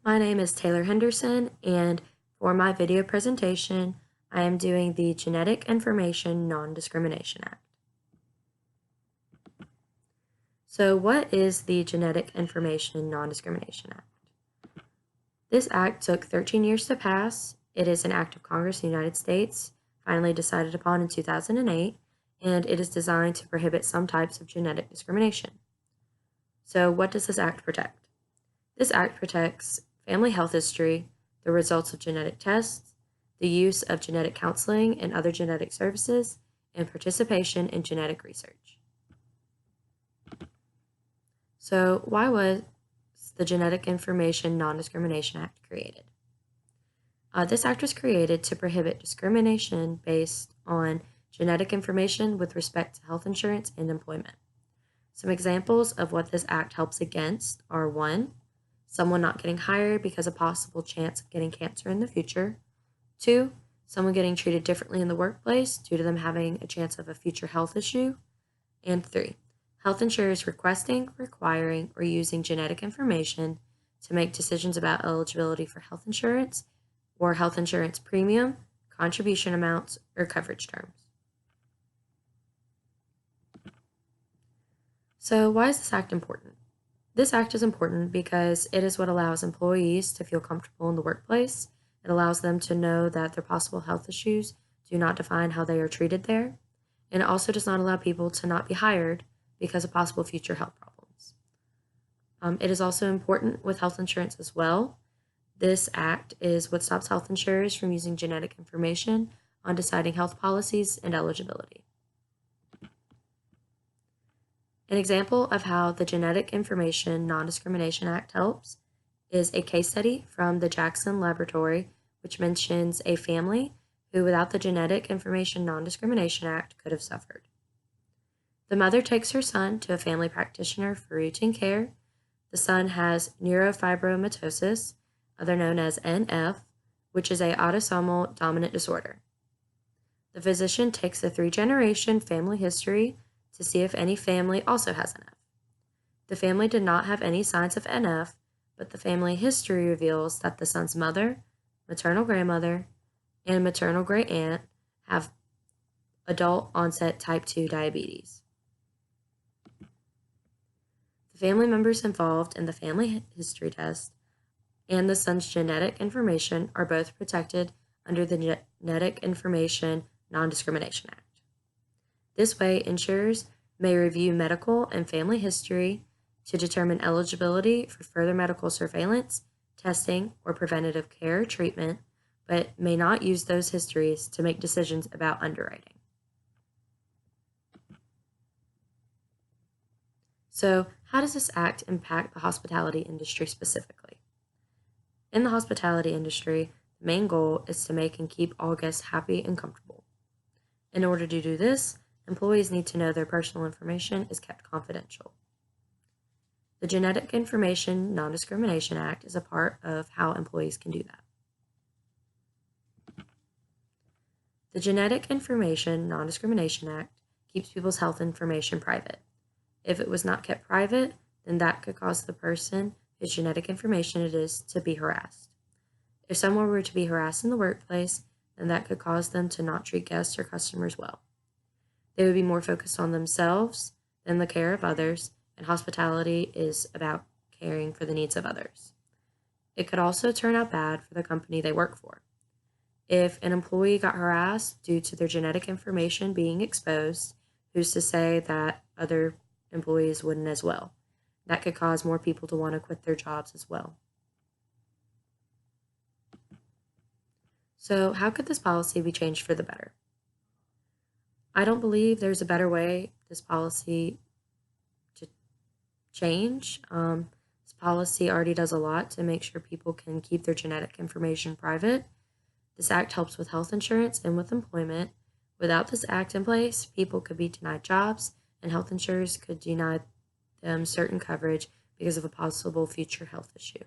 My name is Taylor Henderson, and for my video presentation, I am doing the Genetic Information Non-Discrimination Act. So what is the Genetic Information Non-Discrimination Act? This act took 13 years to pass. It is an act of Congress of the United States, finally decided upon in 2008, and it is designed to prohibit some types of genetic discrimination. So what does this act protect? This act protects family health history, the results of genetic tests, the use of genetic counseling and other genetic services, and participation in genetic research. So why was the Genetic Information Non-Discrimination Act created? This act was created to prohibit discrimination based on genetic information with respect to health insurance and employment. Some examples of what this act helps against are 1, someone not getting hired because of possible chance of getting cancer in the future. 2, someone getting treated differently in the workplace due to them having a chance of a future health issue. And 3, health insurers requesting, requiring, or using genetic information to make decisions about eligibility for health insurance or health insurance premium, contribution amounts, or coverage terms. So why is this act important? This act is important because it is what allows employees to feel comfortable in the workplace. It allows them to know that their possible health issues do not define how they are treated there. And it also does not allow people to not be hired because of possible future health problems. It is also important with health insurance as well. This act is what stops health insurers from using genetic information on deciding health policies and eligibility. An example of how the Genetic Information Non-Discrimination Act helps is a case study from the Jackson Laboratory, which mentions a family who, without the Genetic Information Non-Discrimination Act, could have suffered. The mother takes her son to a family practitioner for routine care. The son has neurofibromatosis, other known as NF, which is an autosomal dominant disorder. The physician takes the 3-generation family history to see if any family also has NF. The family did not have any signs of NF, but the family history reveals that the son's mother, maternal grandmother, and maternal great aunt have adult onset type 2 diabetes. The family members involved in the family history test and the son's genetic information are both protected under the Genetic Information Non-Discrimination Act. This way, insurers may review medical and family history to determine eligibility for further medical surveillance, testing, or preventative care or treatment, but may not use those histories to make decisions about underwriting. So, how does this act impact the hospitality industry specifically? In the hospitality industry, the main goal is to make and keep all guests happy and comfortable. In order to do this, employees need to know their personal information is kept confidential. The Genetic Information Non-Discrimination Act is a part of how employees can do that. The Genetic Information Non-Discrimination Act keeps people's health information private. If it was not kept private, then that could cause the person whose genetic information it is to be harassed. If someone were to be harassed in the workplace, then that could cause them to not treat guests or customers well. They would be more focused on themselves than the care of others, and hospitality is about caring for the needs of others. It could also turn out bad for the company they work for. If an employee got harassed due to their genetic information being exposed, who's to say that other employees wouldn't as well? That could cause more people to want to quit their jobs as well. So how could this policy be changed for the better? I don't believe there's a better way this policy to change. This policy already does a lot to make sure people can keep their genetic information private. This act helps with health insurance and with employment. Without this act in place, people could be denied jobs, and health insurers could deny them certain coverage because of a possible future health issue.